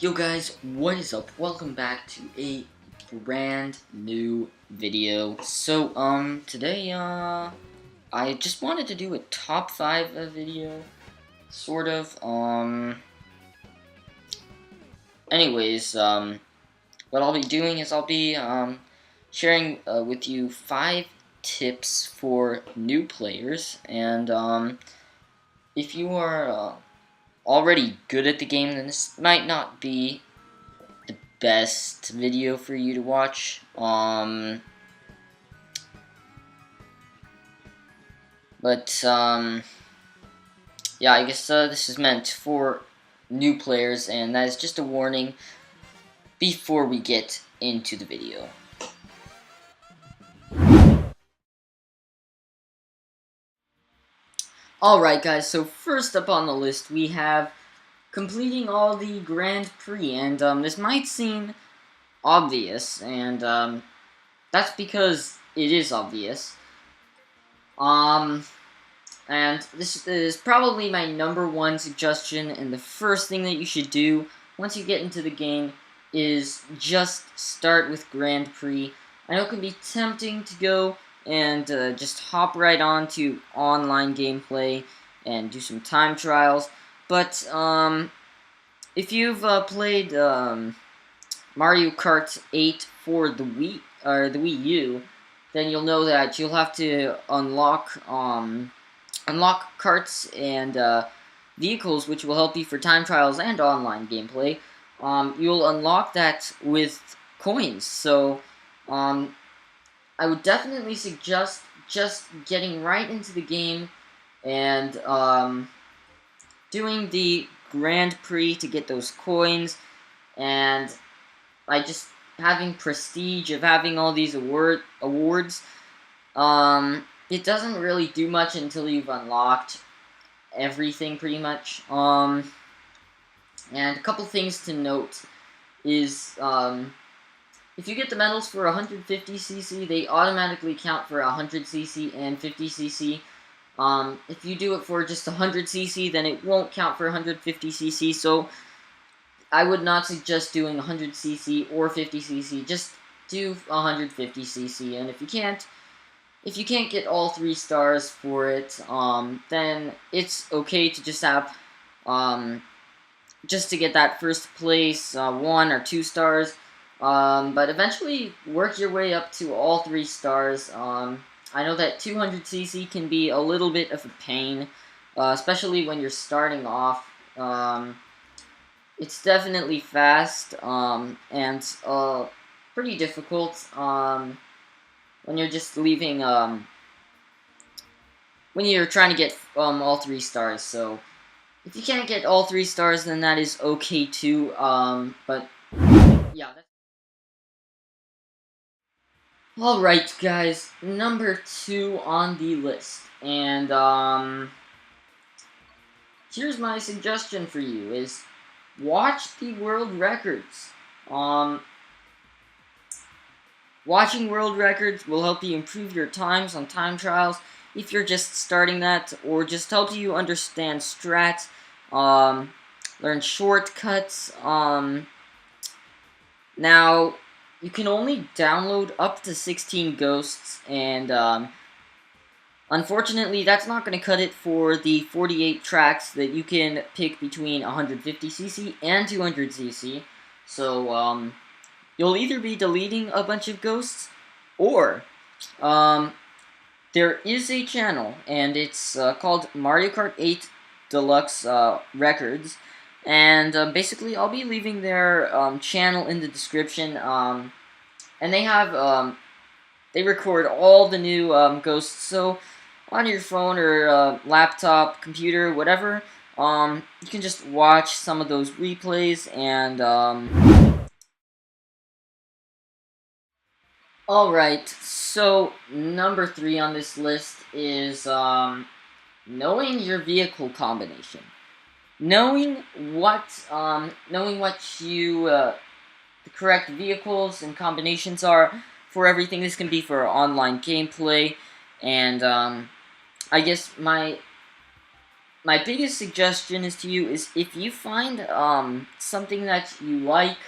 Yo guys, what is up? Welcome back to a brand new video. Today, I just wanted to do a top 5 video, sort of, anyways, what I'll be doing is I'll be, sharing, with you 5 tips for new players, and, if you are, already good at the game, then this might not be the best video for you to watch. Yeah, I guess this is meant for new players, and that is just a warning before we get into the video. Alright guys, so first up on the list we have completing all the Grand Prix, and this might seem obvious, and that's because it is obvious. And this is probably my #1 suggestion, and the first thing that you should do once you get into the game is just start with Grand Prix. I know it can be tempting to go and just hop right on to online gameplay and do some time trials, but if you've played Mario Kart 8 for the Wii or the Wii U, then you'll know that you'll have to unlock carts and vehicles, which will help you for time trials and online gameplay. You'll unlock that with coins. So I would definitely suggest just getting right into the game and doing the Grand Prix to get those coins, and by just having prestige of having all these awards, it doesn't really do much until you've unlocked everything, pretty much. And a couple things to note is, if you get the medals for 150cc, they automatically count for 100cc and 50cc. If you do it for just 100cc, then it won't count for 150cc, so I would not suggest doing 100cc or 50cc. Just do 150cc, and if you can't get all 3 stars for it, then it's okay to just have, just to get that first place, 1 or 2 stars, but eventually work your way up to all 3 stars. I know that 200cc can be a little bit of a pain, especially when you're starting off. It's definitely fast, and pretty difficult, when you're just leaving, when you're trying to get, all 3 stars. So, if you can't get all 3 stars, then that is okay too, but, yeah. Alright, guys, #2 on the list, and, here's my suggestion for you, is watch the world records. Watching world records will help you improve your times on time trials if you're just starting that, or just help you understand strats, learn shortcuts. Now, you can only download up to 16 ghosts, and unfortunately, that's not going to cut it for the 48 tracks that you can pick between 150cc and 200cc. So, you'll either be deleting a bunch of ghosts, or there is a channel, and it's called Mario Kart 8 Deluxe Records, and basically I'll be leaving their channel in the description, and they have, they record all the new ghosts, so on your phone or laptop, computer, whatever, you can just watch some of those replays, and alright, so #3 on this list is knowing your vehicle combination. Knowing what the correct vehicles and combinations are for everything. This can be for online gameplay, and I guess my my biggest suggestion is to you is if you find something that you like,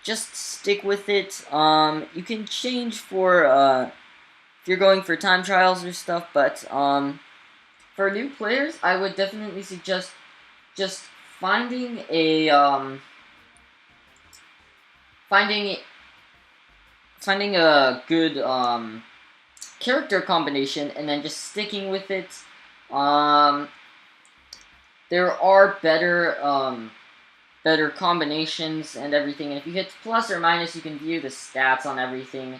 just stick with it. You can change for if you're going for time trials or stuff, but for new players, I would definitely suggest just finding a finding finding a good character combination and then just sticking with it. There are better combinations and everything, and if you hit plus or minus, you can view the stats on everything.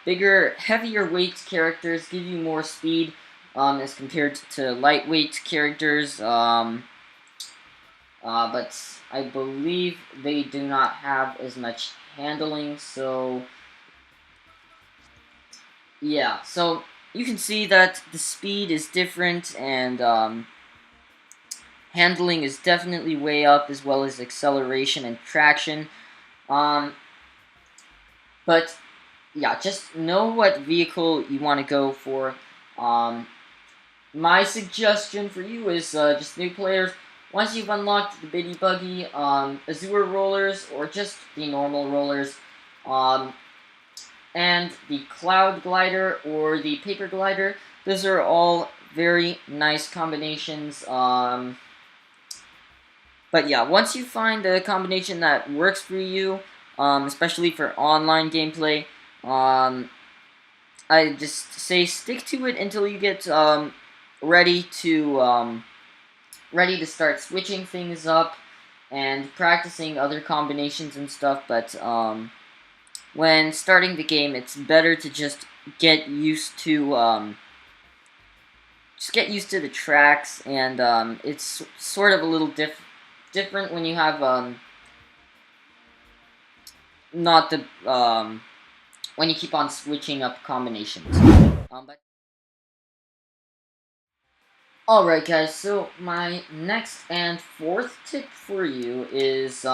Bigger, heavier weight characters give you more speed as compared to lightweight characters. But I believe they do not have as much handling, so yeah. So you can see that the speed is different, and handling is definitely way up, as well as acceleration and traction. But yeah, just know what vehicle you want to go for. My suggestion for you is just new players. Once you've unlocked the Bitty Buggy, Azure rollers, or just the normal rollers, and the Cloud Glider or the Paper Glider, those are all very nice combinations. But yeah, once you find a combination that works for you, especially for online gameplay, I just say stick to it until you get ready to start switching things up and practicing other combinations and stuff. But when starting the game, it's better to just get used to the tracks, and it's sort of a little different when you have not the when you keep on switching up combinations. But alright guys, so my next and fourth tip for you is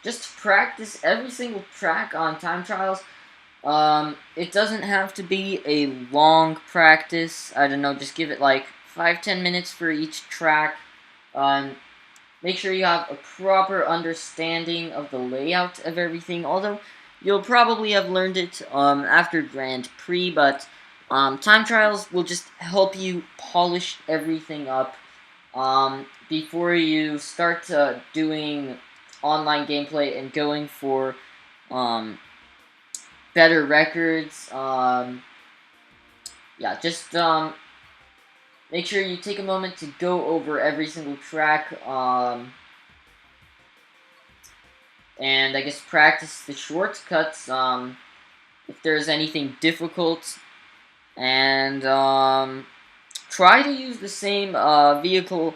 just practice every single track on time trials. It doesn't have to be a long practice. I don't know, just give it like 5-10 minutes for each track. Make sure you have a proper understanding of the layout of everything, although you'll probably have learned it after Grand Prix, but time trials will just help you polish everything up before you start doing online gameplay and going for better records. Yeah, just make sure you take a moment to go over every single track, and I guess practice the shortcuts if there's anything difficult, and try to use the same vehicle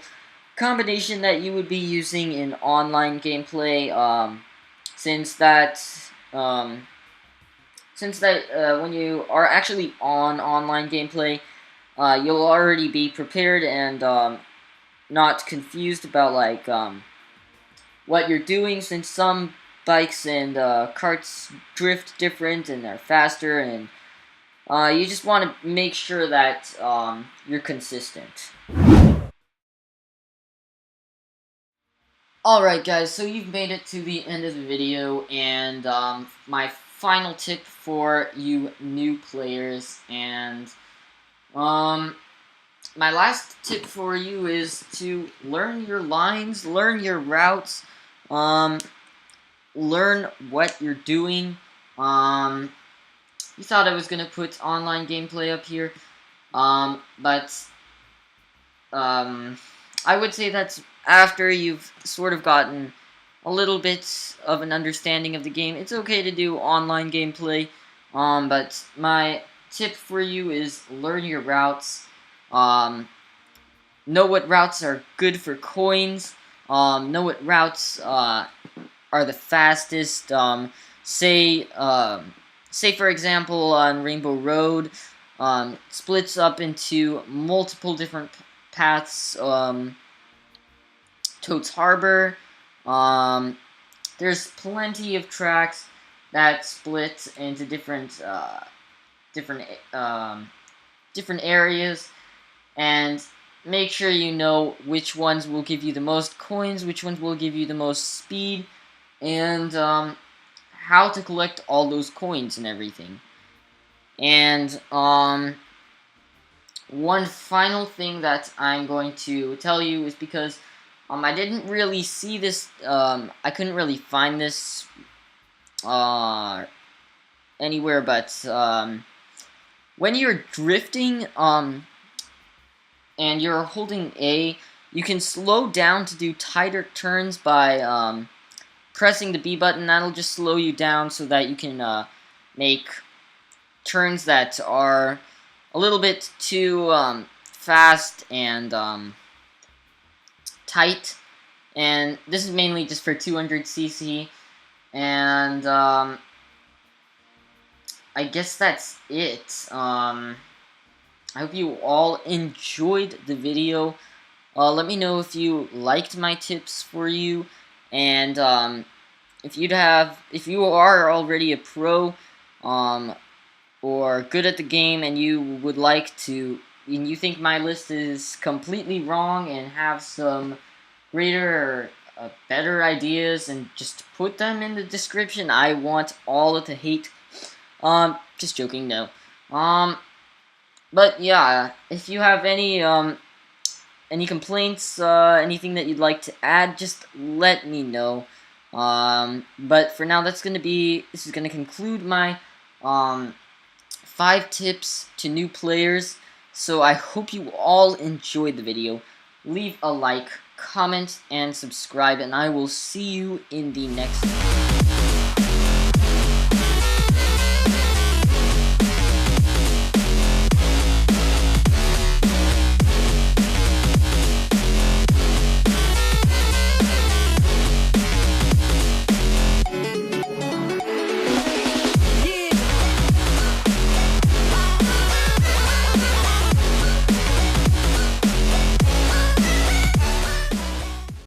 combination that you would be using in online gameplay, since that when you are actually on online gameplay, you'll already be prepared and not confused about like what you're doing, since some bikes and carts drift different and they're faster, and you just want to make sure that you're consistent. Alright guys, so you've made it to the end of the video, and my final tip for you new players, and my last tip for you is to learn your lines, learn your routes, learn what you're doing. You thought I was gonna put online gameplay up here, but I would say that's after you've sort of gotten a little bit of an understanding of the game. It's okay to do online gameplay, but my tip for you is learn your routes, know what routes are good for coins, know what routes are the fastest. Say for example on Rainbow Road, splits up into multiple different paths. Toad's Harbor, there's plenty of tracks that split into different areas, and make sure you know which ones will give you the most coins, which ones will give you the most speed, and how to collect all those coins and everything. And one final thing that I'm going to tell you is because I didn't really see this, I couldn't really find this anywhere, but when you're drifting and you're holding A, you can slow down to do tighter turns by pressing the B button. That'll just slow you down so that you can make turns that are a little bit too fast and tight. And this is mainly just for 200cc. And I guess that's it. I hope you all enjoyed the video. Let me know if you liked my tips for you, and if you are already a pro, or good at the game, and you would like to, and you think my list is completely wrong and have some greater or better ideas, and just put them in the description. I want all of the hate. Just joking, no. But yeah, if you have any complaints, anything that you'd like to add, just let me know. But for now, this is gonna conclude my 5 tips to new players. So I hope you all enjoyed the video. Leave a like, comment, and subscribe, and I will see you in the next one.